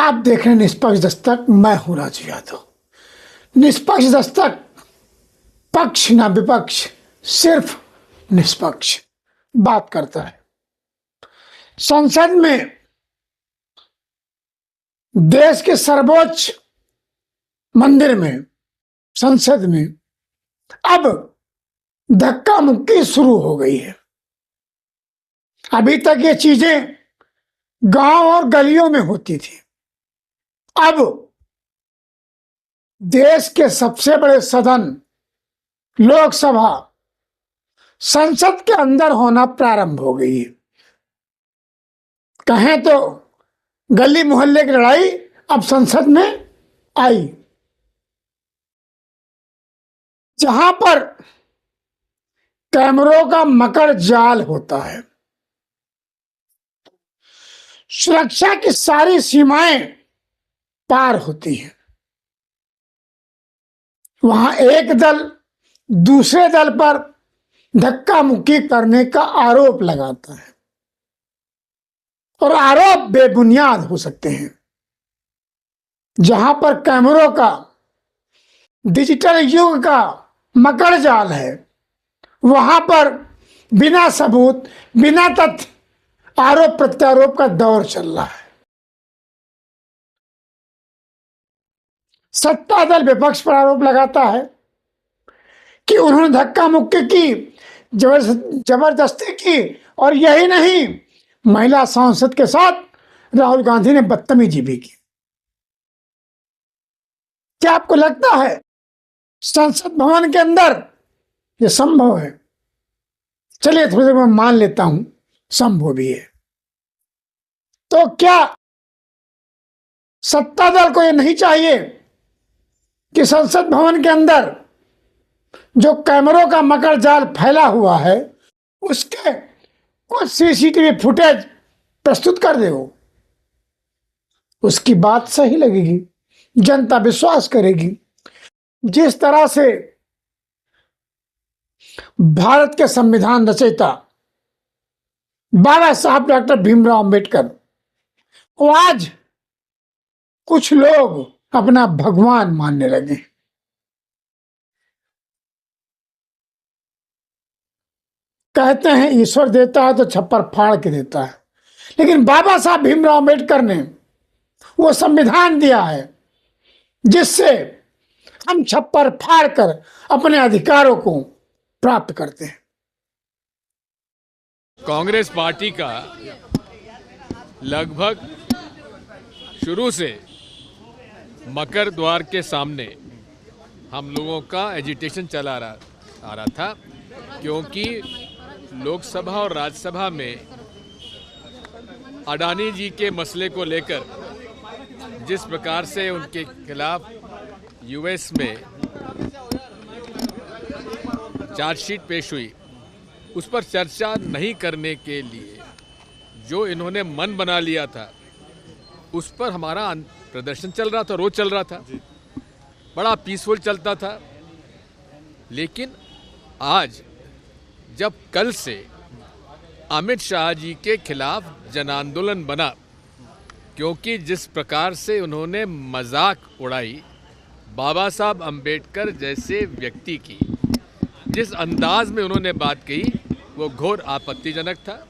आप देख रहे हैं निष्पक्ष दस्तक। मैं हूं राजू यादव। निष्पक्ष दस्तक, पक्ष ना विपक्ष, सिर्फ निष्पक्ष बात करता है। संसद में, देश के सर्वोच्च मंदिर में, संसद में अब धक्का मुक्की शुरू हो गई है। अभी तक ये चीजें गांव और गलियों में होती थी। अब देश के सबसे बड़े सदन लोकसभा, संसद के अंदर होना प्रारंभ हो गई है। कहें तो गली मोहल्ले की लड़ाई अब संसद में आई, जहां पर कैमरों का मकर जाल होता है। सुरक्षा की सारी सीमाएं पार होती हैं। वहां एक दल दूसरे दल पर धक्का मुक्की करने का आरोप लगाता है, और आरोप बेबुनियाद हो सकते हैं। जहां पर कैमरों का, डिजिटल युग का मकर जाल है, वहां पर बिना सबूत, बिना तथ्य आरोप प्रत्यारोप का दौर चल रहा है। सत्ता दल विपक्ष पर आरोप लगाता है कि उन्होंने धक्का मुक्की की, जबरदस्ती की, और यही नहीं, महिला सांसद के साथ राहुल गांधी ने बदतमीजी भी की। क्या आपको लगता है संसद भवन के अंदर यह संभव है? चलिए थोड़ी देर मैं मान लेता हूं संभव भी है। तो क्या सत्ता दल को यह नहीं चाहिए कि संसद भवन के अंदर जो कैमरों का मकर जाल फैला हुआ है, उसके कुछ सीसीटीवी फुटेज प्रस्तुत कर दे? उसकी बात सही लगेगी, जनता विश्वास करेगी। जिस तरह से भारत के संविधान रचयिता बाबा साहब डॉक्टर भीमराव अंबेडकर, वो आज कुछ लोग अपना भगवान मानने लगे। कहते हैं ईश्वर देता है तो छप्पर फाड़ के देता है, लेकिन बाबा साहब भीमराव अंबेडकर ने वो संविधान दिया है जिससे हम छप्पर फाड़ कर अपने अधिकारों को प्राप्त करते हैं। कांग्रेस पार्टी का लगभग शुरू से मकर द्वार के सामने हम लोगों का एजिटेशन चला आ रहा था, क्योंकि लोकसभा और राज्यसभा में अडानी जी के मसले को लेकर जिस प्रकार से उनके खिलाफ यूएस में चार्जशीट पेश हुई, उस पर चर्चा नहीं करने के लिए जो इन्होंने मन बना लिया था, उस पर हमारा प्रदर्शन चल रहा था, रोज चल रहा था, बड़ा पीसफुल चलता था। लेकिन आज जब कल से अमित शाह जी के खिलाफ जन आंदोलन बना, क्योंकि जिस प्रकार से उन्होंने मजाक उड़ाई बाबा साहब अंबेडकर जैसे व्यक्ति की, जिस अंदाज में उन्होंने बात कही, वो घोर आपत्तिजनक था,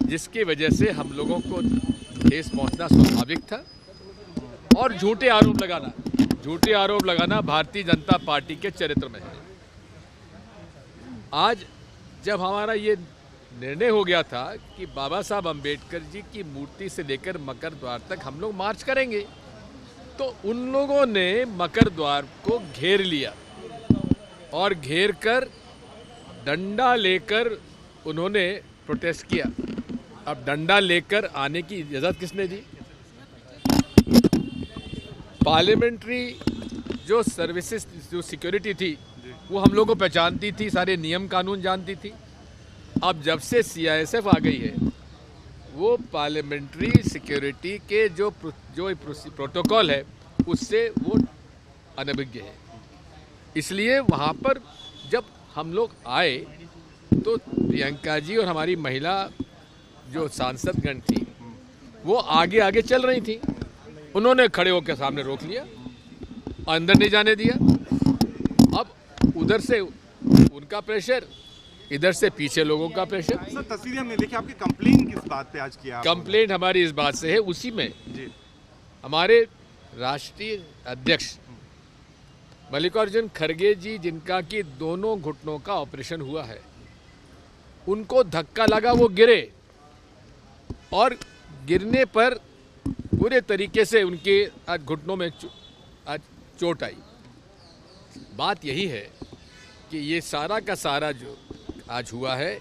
जिसकी वजह से हम लोगों को ठेस पहुंचना स्वाभाविक था। और झूठे आरोप लगाना भारतीय जनता पार्टी के चरित्र में है। आज जब हमारा ये निर्णय हो गया था कि बाबा साहब अंबेडकर जी की मूर्ति से लेकर मकर द्वार तक हम लोग मार्च करेंगे, तो उन लोगों ने मकर द्वार को घेर लिया और घेर कर डंडा लेकर उन्होंने प्रोटेस्ट किया। अब डंडा लेकर आने की इजाज़त किसने दी? पार्लियामेंट्री जो सर्विसेज, जो सिक्योरिटी थी, वो हम लोगों को पहचानती थी, सारे नियम कानून जानती थी। अब जब से सीआईएसएफ आ गई है, वो पार्लियामेंट्री सिक्योरिटी के जो प्रोटोकॉल है, उससे वो अनभिज्ञ है। इसलिए वहाँ पर जब हम लोग आए तो प्रियंका जी और हमारी महिला जो सांसदगण थी, वो आगे आगे चल रही थी। उन्होंने खड़े होकर सामने रोक लिया, अंदर नहीं जाने दिया। अब उधर से उनका प्रेशर, इधर से पीछे लोगों का प्रेशर। सर तस्वीरें हमने देखी, आपकी कंप्लेन किस बात पे आज किया? कंप्लेंट हमारी इस बात से है, उसी में जी हमारे राष्ट्रीय अध्यक्ष मल्लिकार्जुन खड़गे जी, जिनका कि दोनों घुटनों का ऑपरेशन हुआ है, उनको धक्का लगा, वो गिरे और गिरने पर पूरे तरीके से उनके आज घुटनों में आज चोट आई। बात यही है कि ये सारा का सारा जो आज हुआ है,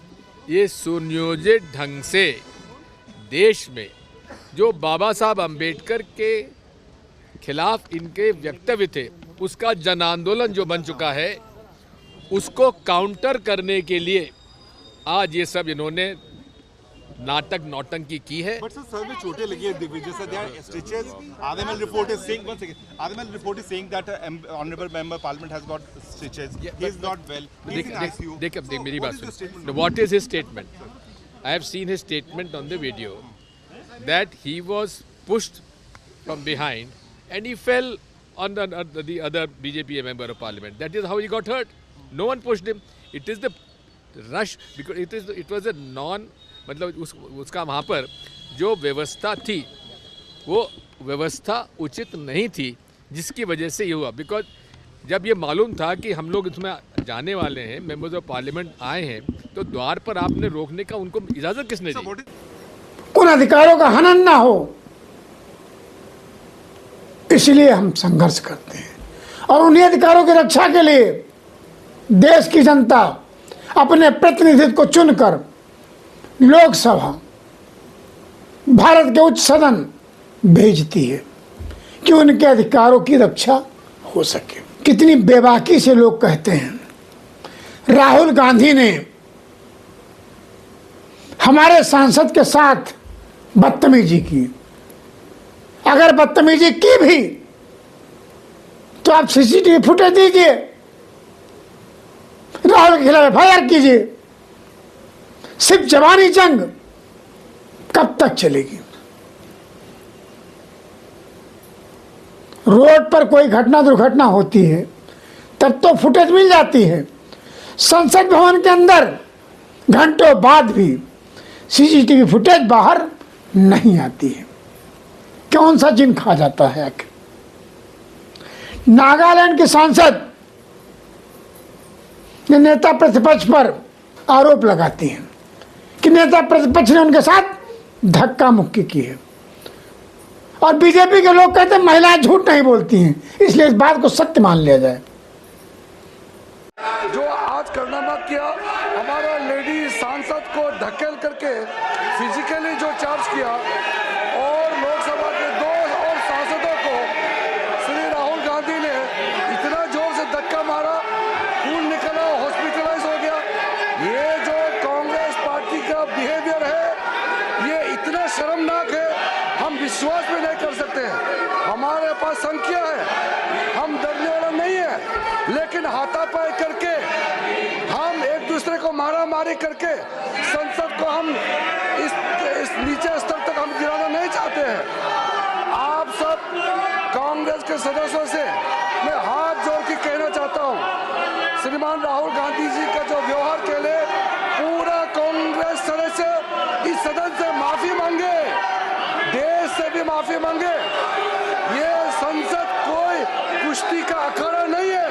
ये सुनियोजित ढंग से देश में जो बाबा साहब अंबेडकर के खिलाफ इनके वक्तव्य थे, उसका जन आंदोलन जो बन चुका है, उसको काउंटर करने के लिए आज ये सब इन्होंने नाटक नौटंकी की है। बट सर में चोटें लगी है Digvijay sir, there are stitches. आदमल report is saying, one second, आदमल report is saying that honourable member parliament has got stitches, he is not well, he is in ICU. देख मेरी बात सुन, what is his statement? I have seen his statement on the video that he was pushed from behind and he fell on the other BJP member of parliament. That is how he got hurt. No one pushed him. It is the rush, because it was a non, मतलब उसका वहाँ पर जो व्यवस्था थी, वो व्यवस्था उचित नहीं थी, जिसकी वजह से ये हुआ। बिकॉज जब ये मालूम था कि हम लोग इसमें जाने वाले हैं, मेंबर्स ऑफ पार्लियामेंट आए हैं, तो द्वार पर आपने रोकने का उनको इजाज़त किसने दी? उन अधिकारों का हनन ना हो, इसलिए हम संघर्ष करते हैं। और उन्हीं अधिकारों की रक्षा के लिए देश की जनता अपने प्रतिनिधित्व को चुनकर लोकसभा, भारत के उच्च सदन भेजती है कि उनके अधिकारों की रक्षा हो सके। कितनी बेबाकी से लोग कहते हैं राहुल गांधी ने हमारे सांसद के साथ बदतमीजी की। अगर बदतमीजी की भी तो आप सीसीटीवी फुटेज दीजिए, राहुल के खिलाफ एफआईआर कीजिए। सिर्फ जवानी जंग कब तक चलेगी? रोड पर कोई घटना दुर्घटना होती है तब तो फुटेज मिल जाती है, संसद भवन के अंदर घंटों बाद भी सीसीटीवी फुटेज बाहर नहीं आती है। कौन सा जिन खा जाता है? नागालैंड के सांसद ने नेता प्रतिपक्ष पर आरोप लगाती हैं कि नेता प्रतिपक्ष ने उनके साथ धक्का मुक्की की है, और बीजेपी के लोग कहते हैं महिलाएं झूठ नहीं बोलती हैं, इसलिए इस बात को सत्य मान लिया जाए। जो आज कारनामा किया, हमारा लेडी सांसद को धकेल करके फिजिकली जो चार्ज किया, और लोकसभा के 2 और सांसदों को श्री राहुल गांधी ने इतना जोर से धक्का मारा, खून निकला, हॉस्पिटलाइज हो गया। ये जो कांग्रेस पार्टी का बिहेवियर है, ये इतना शर्मनाक है, हम विश्वास भी नहीं कर सकते हैं। हमारे पास संख्या है, हम डरने वाला नहीं है, लेकिन हाथापाई करके, हम एक दूसरे को मारा मारी करके संसद को हम इस नीचे स्तर तक हम गिराना नहीं चाहते हैं। आप सब कांग्रेस के सदस्यों से मैं हाथ जोड़ के कहना चाहता हूं, श्रीमान राहुल गांधी जी का जो व्यवहार के लिए पूरा कांग्रेस सदस्य इस सदन से माफी मांगे, देश से भी माफी मांगे। ये संसद कोई कुश्ती का अखाड़ा नहीं है,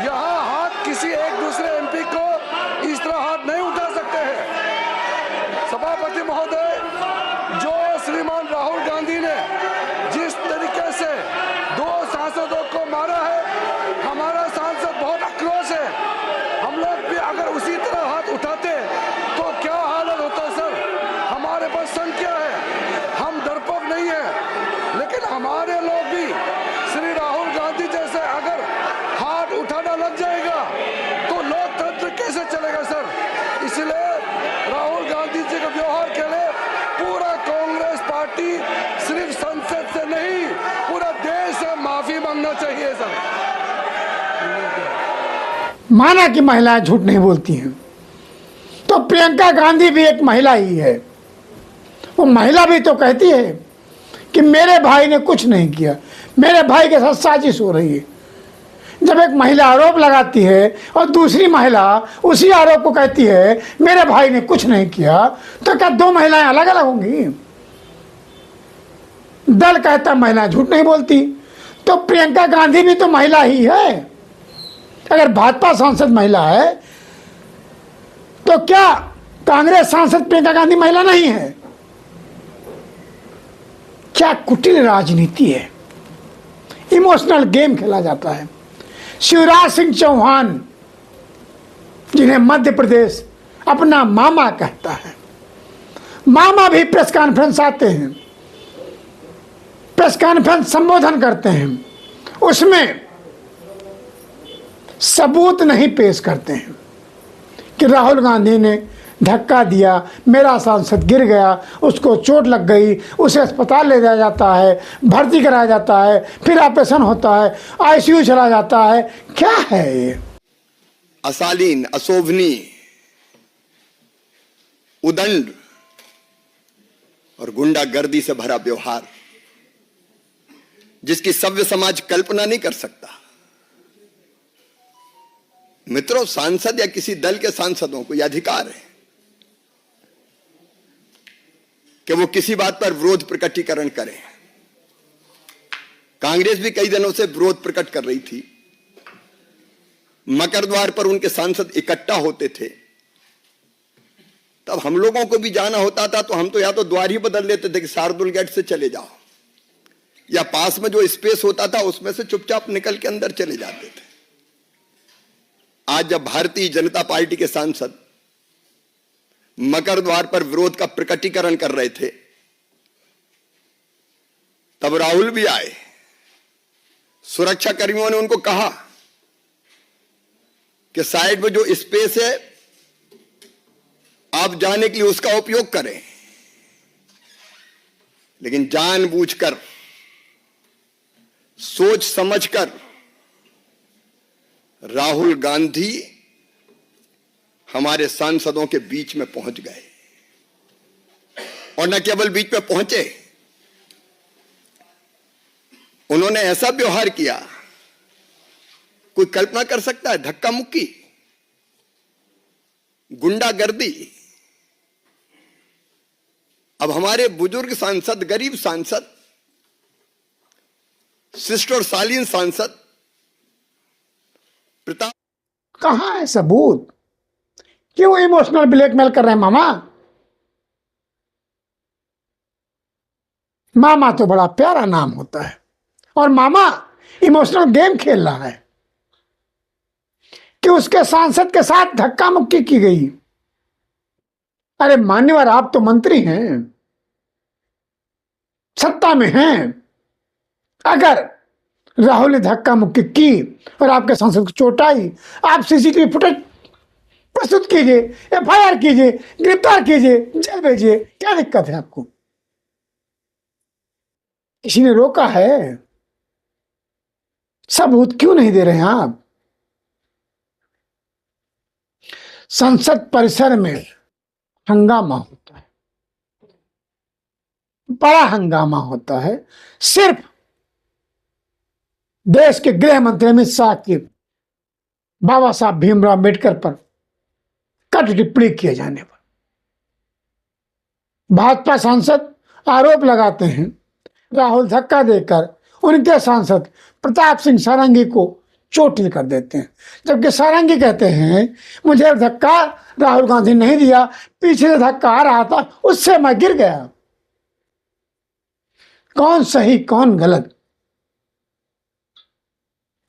यहाँ हाथ किसी एक दूसरे एमपी को इस तरह हाथ नहीं उठा सकते हैं। सभापति महोदय, जो श्रीमान राहुल गांधी ने जिस तरीके से 2 सांसदों को मारा है, हमारा सांसद बहुत आक्रोश है। हम लोग भी अगर उसी तरह हाथ उठाते तो क्या हालत होता सर? हमारे पास संख्या है, हम डरपोक नहीं है, लेकिन हमारे लोग भी श्री राहुल गांधी जैसे अगर हाथ उठाना लग जाएगा तो लोकतंत्र कैसे चलेगा सर? इसलिए राहुल गांधी जी के व्यवहार के लिए पूरा कांग्रेस पार्टी सिर्फ संसद से नहीं, पूरा देश से माफी मांगना चाहिए सर। माना कि महिलाएं झूठ नहीं बोलती हैं, तो प्रियंका गांधी भी एक महिला ही है। वो महिला भी तो कहती है कि मेरे भाई ने कुछ नहीं किया, मेरे भाई के साथ साजिश हो रही है। जब एक महिला आरोप लगाती है और दूसरी महिला उसी आरोप को कहती है मेरे भाई ने कुछ नहीं किया, तो क्या दो महिलाएं अलग अलग होंगी? दल कहता महिला झूठ नहीं बोलती, तो प्रियंका गांधी भी तो महिला ही है। अगर भाजपा सांसद महिला है तो क्या कांग्रेस सांसद प्रियंका गांधी महिला नहीं है? क्या कुटिल राजनीति है, इमोशनल गेम खेला जाता है। शिवराज सिंह चौहान, जिन्हें मध्य प्रदेश अपना मामा कहता है, मामा भी प्रेस कॉन्फ्रेंस आते हैं, प्रेस कॉन्फ्रेंस संबोधन करते हैं, उसमें सबूत नहीं पेश करते हैं कि राहुल गांधी ने धक्का दिया, मेरा सांसद गिर गया, उसको चोट लग गई, उसे अस्पताल ले जाया जाता है, भर्ती कराया जाता है, फिर ऑपरेशन होता है, आईसीयू चला जाता है। क्या है ये? अशालीन, अशोभनीय, उदंड और गुंडागर्दी से भरा व्यवहार, जिसकी सभ्य समाज कल्पना नहीं कर सकता। मित्रों, सांसद या किसी दल के सांसदों को यह अधिकार है कि वो किसी बात पर विरोध प्रकटीकरण करें। कांग्रेस भी कई दिनों से विरोध प्रकट कर रही थी। मकर द्वार पर उनके सांसद इकट्ठा होते थे, तब हम लोगों को भी जाना होता था तो हम तो या तो द्वार ही बदल लेते थे कि शार्दुल गेट से चले जाओ, या पास में जो स्पेस होता था उसमें से चुपचाप निकल के अंदर चले जाते थे। आज जब भारतीय जनता पार्टी के सांसद मकर द्वार पर विरोध का प्रकटीकरण कर रहे थे, तब राहुल भी आए। सुरक्षा कर्मियों ने उनको कहा कि साइड में जो स्पेस है आप जाने के लिए उसका उपयोग करें, लेकिन जानबूझकर, सोच समझकर राहुल गांधी हमारे सांसदों के बीच में पहुंच गए। और न केवल बीच में पहुंचे, उन्होंने ऐसा व्यवहार किया, कोई कल्पना कर सकता है? धक्का मुक्की, गुंडागर्दी। अब हमारे बुजुर्ग सांसद, गरीब सांसद, शिष्ट और शालीन सांसद प्रताप, कहां है सबूत? क्यों इमोशनल ब्लैकमेल कर रहे हैं मामा? मामा तो बड़ा प्यारा नाम होता है, और मामा इमोशनल गेम खेल रहा है कि उसके सांसद के साथ धक्का मुक्की की गई। अरे मान्यवर, आप तो मंत्री हैं, सत्ता में हैं। अगर राहुल ने धक्का मुक्की की और आपके सांसद को चोट आई, आप सीसीटीवी फुटेज प्रस्तुत कीजिए, एफआईआर कीजिए, गिरफ्तार कीजिए, जेल भेजिए। क्या दिक्कत है आपको? किसी ने रोका है? सबूत क्यों नहीं दे रहे हैं आप? संसद परिसर में हंगामा होता है, बड़ा हंगामा होता है, सिर्फ देश के गृह मंत्री अमित शाह की बाबा साहब भीमराव अम्बेडकर पर कट टिप्पणी किए जाने पर। भाजपा सांसद आरोप लगाते हैं राहुल धक्का देकर उनके सांसद प्रताप सिंह सारंगी को चोटिल कर देते हैं, जबकि सारंगी कहते हैं मुझे धक्का राहुल गांधी नहीं दिया, पीछे से धक्का आ रहा था, उससे मैं गिर गया। कौन सही कौन गलत?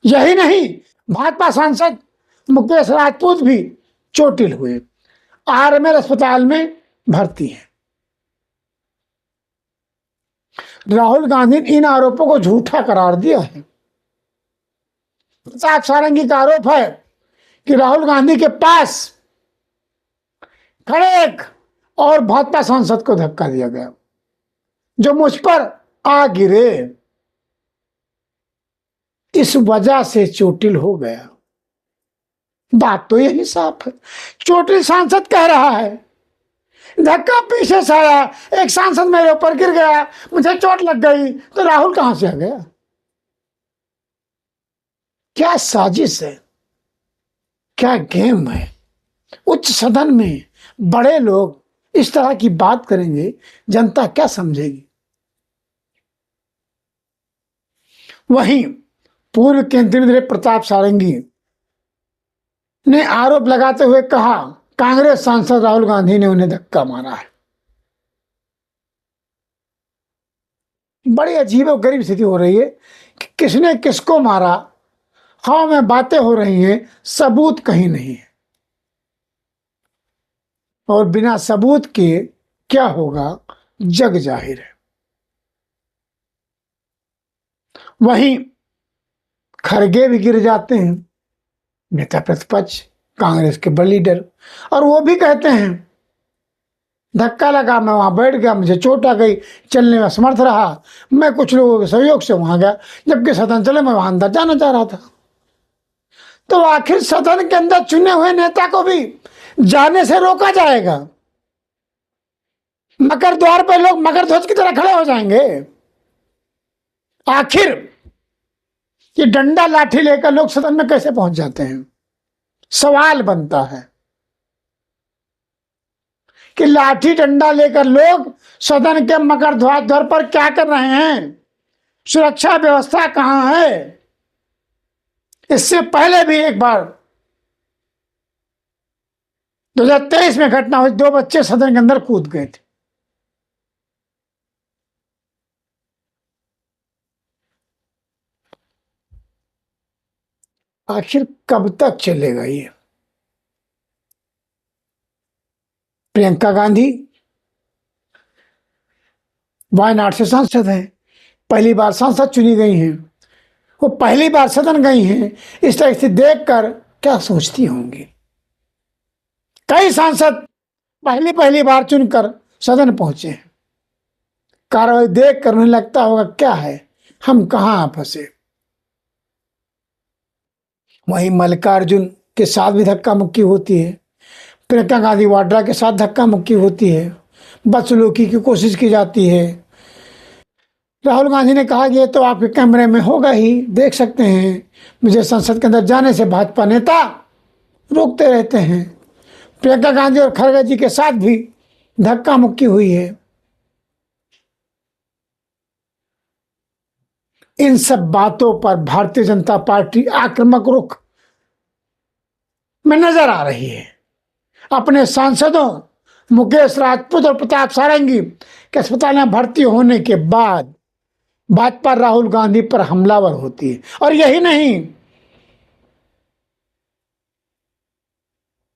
यही नहीं, भाजपा सांसद मुकेश राजपूत भी चोटिल हुए, आरएमएल अस्पताल में भर्ती है। राहुल गांधी ने इन आरोपों को झूठा करार दिया है। प्रताप सारंगी का आरोप है कि राहुल गांधी के पास खड़े एक और भाजपा सांसद को धक्का दिया गया जो मुझ पर आ गिरे, इस वजह से चोटिल हो गया। बात तो यही साफ है। चोटिल सांसद कह रहा है धक्का पीछे से आया, एक सांसद मेरे ऊपर गिर गया, मुझे चोट लग गई, तो राहुल कहां से आ गया? क्या साजिश है, क्या गेम है? उच्च सदन में बड़े लोग इस तरह की बात करेंगे, जनता क्या समझेगी? वहीं पूर्व केंद्रीय मंत्री प्रताप सारंगी ने आरोप लगाते हुए कहा, कांग्रेस सांसद राहुल गांधी ने उन्हें धक्का मारा है। बड़ी अजीब और गरीब स्थिति हो रही है कि किसने किसको मारा, हवा में बातें हो रही हैं, सबूत कहीं नहीं है। और बिना सबूत के क्या होगा, जग जाहिर है। वहीं खड़गे भी गिर जाते हैं, नेता प्रतिपक्ष, कांग्रेस के बड़े लीडर, और वो भी कहते हैं धक्का लगा, मैं वहां बैठ गया, मुझे चोट आ गई, चलने में असमर्थ रहा, मैं कुछ लोगों के सहयोग से वहां गया, जबकि सदन चले मैं वहां अंदर जाना चाह रहा था। तो आखिर सदन के अंदर चुने हुए नेता को भी जाने से रोका जाएगा? मकर द्वार पर लोग मकर ध्वज की तरह खड़े हो जाएंगे? आखिर ये डंडा लाठी लेकर लोग सदन में कैसे पहुंच जाते हैं? सवाल बनता है कि लाठी डंडा लेकर लोग सदन के मकर द्वार पर क्या कर रहे हैं? सुरक्षा व्यवस्था कहां है? इससे पहले भी एक बार 2023 में घटना हुई, 2 बच्चे सदन के अंदर कूद गए थे। आखिर कब तक चलेगा ये? प्रियंका गांधी वायनाड से सांसद हैं, पहली बार सांसद चुनी गई हैं, वो पहली बार सदन गई हैं। इस तरह से देखकर क्या सोचती होंगी? कई सांसद पहली बार चुनकर सदन पहुंचे हैं, कार्रवाई देखकर उन्हें लगता होगा क्या है, हम कहां फंसे। वहीं मल्लिकार्जुन के साथ भी धक्का मुक्की होती है, प्रियंका गांधी वाड्रा के साथ धक्का मुक्की होती है, बदसलूकी की कोशिश की जाती है। राहुल गांधी ने कहा कि ये तो आपके कैमरे में होगा ही, देख सकते हैं, मुझे संसद के अंदर जाने से भाजपा नेता रोकते रहते हैं। प्रियंका गांधी और खड़गे जी के साथ भी धक्का मुक्की हुई है। इन सब बातों पर भारतीय जनता पार्टी आक्रामक रुख में नजर आ रही है। अपने सांसदों मुकेश राजपूत और प्रताप सारंगी के अस्पताल में भर्ती होने के बाद भाजपा राहुल गांधी पर हमलावर होती है। और यही नहीं,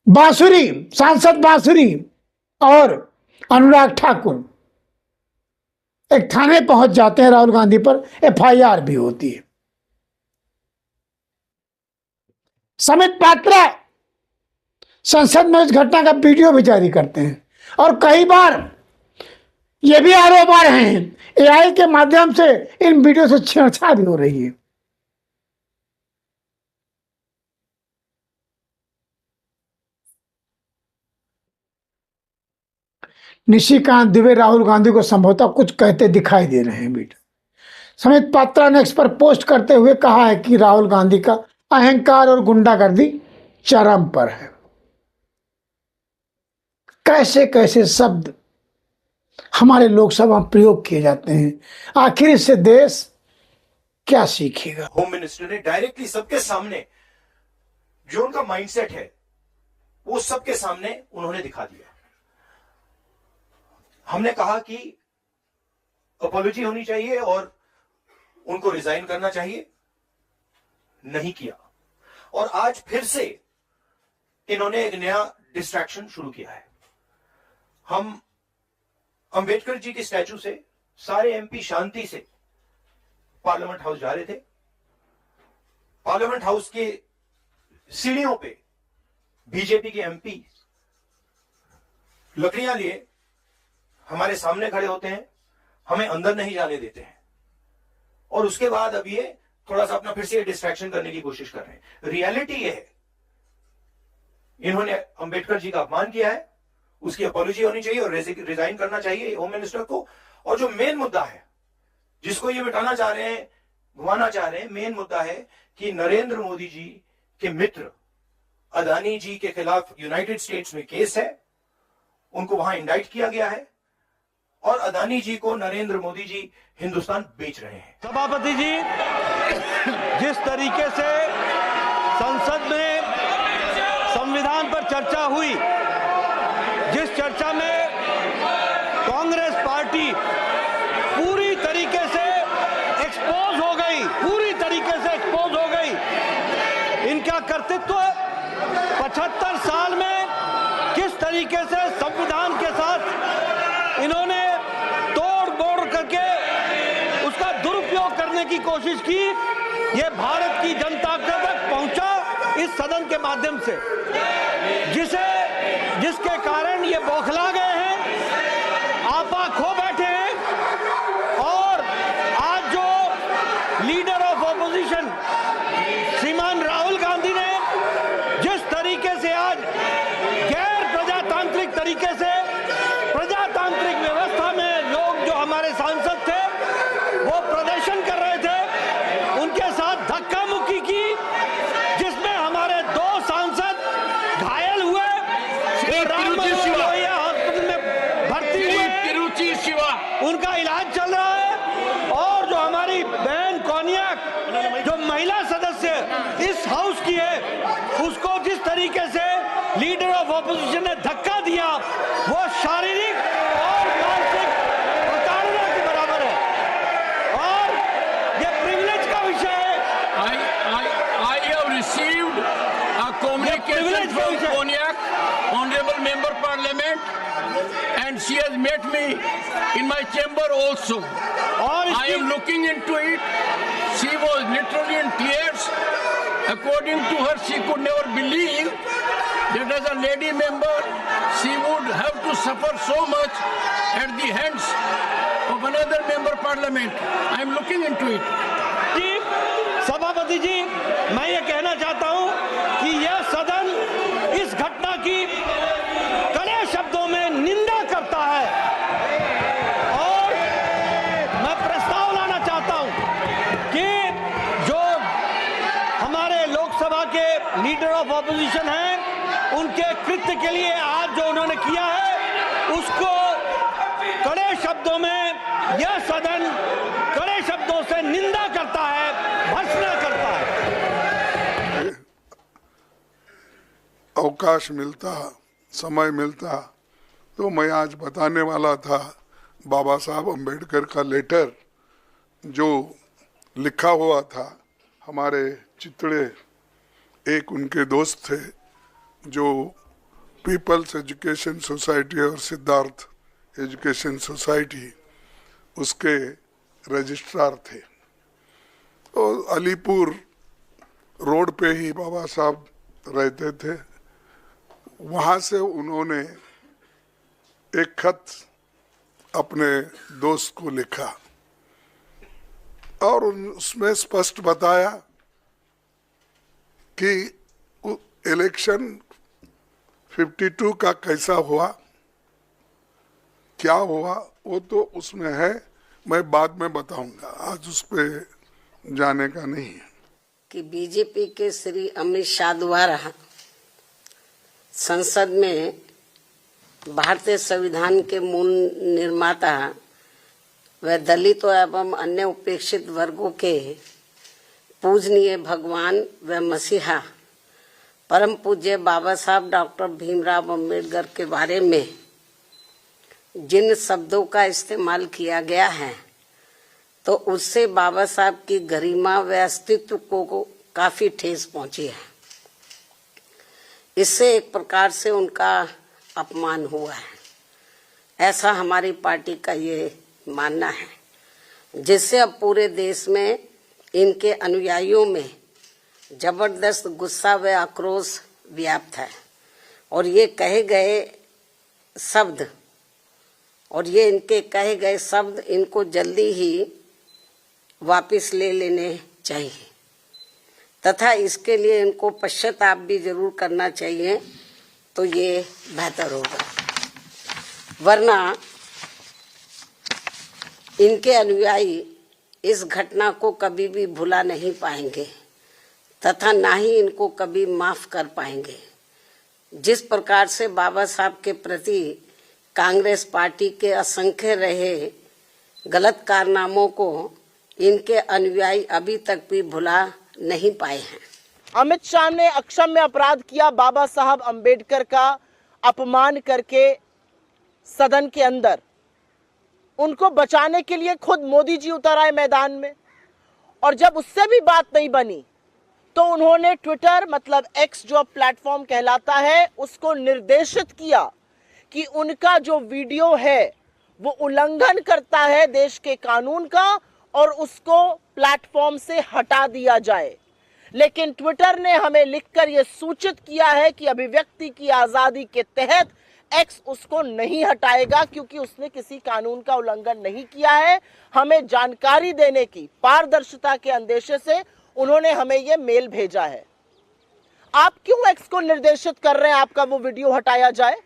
बांसुरी सांसद बांसुरी और अनुराग ठाकुर एक थाने पहुंच जाते हैं, राहुल गांधी पर FIR भी होती है। समित पात्रा संसद में इस घटना का वीडियो भी जारी करते हैं, और कई बार ये भी आरोप आ रहे हैं AI के माध्यम से इन वीडियो से छेड़छाड़ भी हो रही है। निशिकांत दुबे राहुल गांधी को संभवतः कुछ कहते दिखाई दे रहे हैं। वीडियो समित पात्रा ने इस पर पोस्ट करते हुए कहा है कि राहुल गांधी का अहंकार और गुंडागर्दी चरम पर है। कैसे कैसे शब्द हमारे लोकसभा में प्रयोग किए जाते हैं, आखिर इससे देश क्या सीखेगा? होम मिनिस्टर ने डायरेक्टली सबके सामने जो उनका माइंडसेट है वो सबके सामने उन्होंने दिखा दिया। हमने कहा कि अपॉलॉजी होनी चाहिए और उनको रिजाइन करना चाहिए, नहीं किया। और आज फिर से इन्होंने एक नया डिस्ट्रैक्शन शुरू किया है। हम अंबेडकर जी की स्टैचू से सारे MP शांति से पार्लियामेंट हाउस जा रहे थे। पार्लियामेंट हाउस के सीढ़ियों पे बीजेपी के MP लकड़ियां लिए हमारे सामने खड़े होते हैं, हमें अंदर नहीं जाने देते हैं, और उसके बाद अब ये थोड़ा सा अपना फिर से डिस्ट्रैक्शन करने की कोशिश कर रहे हैं। रियलिटी ये है, इन्होंने अंबेडकर जी का अपमान किया है उसकी अपॉलॉजी होनी चाहिए और रिजाइन करना चाहिए होम मिनिस्टर को। और जो मेन मुद्दा है जिसको ये मिटाना चाह रहे हैं, घुमाना चाह रहे हैं, मेन मुद्दा है कि नरेंद्र मोदी जी के मित्र अदानी जी के खिलाफ यूनाइटेड स्टेट्स में केस है, उनको वहां इंडाइट किया गया है और अदानी जी को नरेंद्र मोदी जी हिंदुस्तान बेच रहे हैं। सभापति जी, जिस तरीके से संसद में संविधान पर चर्चा हुई, जिस चर्चा में कांग्रेस पार्टी पूरी तरीके से एक्सपोज हो गई, पूरी तरीके से एक्सपोज हो गई, इनका कर्तृत्व 75 साल में किस तरीके से संविधान के साथ इन्होंने तोड़ मोड़ करके उसका दुरुपयोग करने की कोशिश की, ये भारत की जनता तक पहुंचा इस सदन के माध्यम से, जिसके कारण ये बौखला गए हैं, आपा खो बैठे हैं। और आज जो लीडर ऑफ ऑपोजिशन श्रीमान राहुल गांधी ने जिस तरीके से आज गैर प्रजातांत्रिक तरीके से प्रजातांत्रिक व्यवस्था में लोग जो हमारे सांसद थे वो प्रदर्शन कर रहे थे, उनके साथ धक्का मुक्की की, जिसमें हमारे 2 सांसद घायल हुए, हॉस्पिटल में भर्ती हुए, उनका इलाज चल रहा है। और जो हमारी बहन कोनियाक जो महिला सदस्य इस हाउस की है, उसको जिस तरीके से लीडर ऑफ ऑपोजिशन ने धक्का दिया, वो शारीरिक और मानसिक प्रताड़ना के बराबर है और ये प्रिविलेज का विषय है। I have received a communication from Konyak, Honorable Member Parliament, and she has met me in my chamber also. I am looking into it. She was literally in tears. According to her, she could never believe that as a lady member, she would have to suffer so much at the hands of another member Parliament. I am looking into it. सभापति जी, मैं ये कहना चाहता हूं कि यह सदन इस घटना की कड़े शब्दों में निंदा करता है और मैं प्रस्ताव लाना चाहता हूं कि जो हमारे लोकसभा के लीडर ऑफ ऑपोजिशन हैं, उनके कृत्य के लिए आज जो उन्होंने किया है, उसको कड़े शब्दों में यह सदन कड़े शब्दों से निंदा करता है, भर्त्सना करता है। अवकाश मिलता, समय मिलता तो मैं आज बताने वाला था बाबा साहब अम्बेडकर का लेटर जो लिखा हुआ था। हमारे चितड़े एक उनके दोस्त थे जो पीपल्स एजुकेशन सोसाइटी और सिद्धार्थ एजुकेशन सोसाइटी उसके रजिस्ट्रार थे। तो अलीपुर रोड पे ही बाबा साहब रहते थे। वहाँ से उन्होंने एक खत अपने दोस्त को लिखा और उसमें स्पष्ट बताया कि इलेक्शन 52 का कैसा हुआ, क्या हुआ, वो तो उसमें है, मैं बाद में बताऊंगा, आज उस पे जाने का नहीं है। कि बीजेपी के श्री अमित शाह द्वारा संसद में भारतीय संविधान के मूल निर्माता व दलितों एवं अन्य उपेक्षित वर्गों के पूजनीय भगवान व मसीहा परम पूज्य बाबा साहब डॉक्टर भीमराव अम्बेडकर के बारे में जिन शब्दों का इस्तेमाल किया गया है, तो उससे बाबा साहब की गरिमा व अस्तित्व को काफी ठेस पहुंची है। इससे एक प्रकार से उनका अपमान हुआ है, ऐसा हमारी पार्टी का ये मानना है, जिससे अब पूरे देश में इनके अनुयायियों में जबरदस्त गुस्सा व आक्रोश व्याप्त है और ये इनके कहे गए शब्द इनको जल्दी ही वापस ले लेने चाहिए तथा इसके लिए इनको पश्चाताप भी जरूर करना चाहिए, तो ये बेहतर होगा। वरना इनके अनुयायी इस घटना को कभी भी भुला नहीं पाएंगे तथा ना ही इनको कभी माफ कर पाएंगे। जिस प्रकार से बाबा साहब के प्रति कांग्रेस पार्टी के असंख्य रहे गलत कारनामों को इनके अनुयायी अभी तक भी भुला नहीं पाए हैं। अमित शाह ने अक्षम्य अपराध किया, बाबा साहब अंबेडकर का अपमान करके सदन के अंदर। उनको बचाने के लिए खुद मोदी जी उतर आए मैदान में, और जब उससे भी बात नहीं बनी तो उन्होंने ट्विटर मतलब एक्स जो प्लेटफॉर्म कहलाता है उसको निर्देशित किया कि उनका जो वीडियो है वो उल्लंघन करता है देश के कानून का और उसको प्लेटफॉर्म से हटा दिया जाए। लेकिन ट्विटर ने हमें लिखकर यह सूचित किया है कि अभिव्यक्ति की आजादी के तहत एक्स उसको नहीं हटाएगा क्योंकि उसने किसी कानून का उल्लंघन नहीं किया है। हमें जानकारी देने की पारदर्शिता के अंदेशे से उन्होंने हमें यह मेल भेजा है। आप क्यों एक्स को निर्देशित कर रहे हैं आपका वो वीडियो हटाया जाए?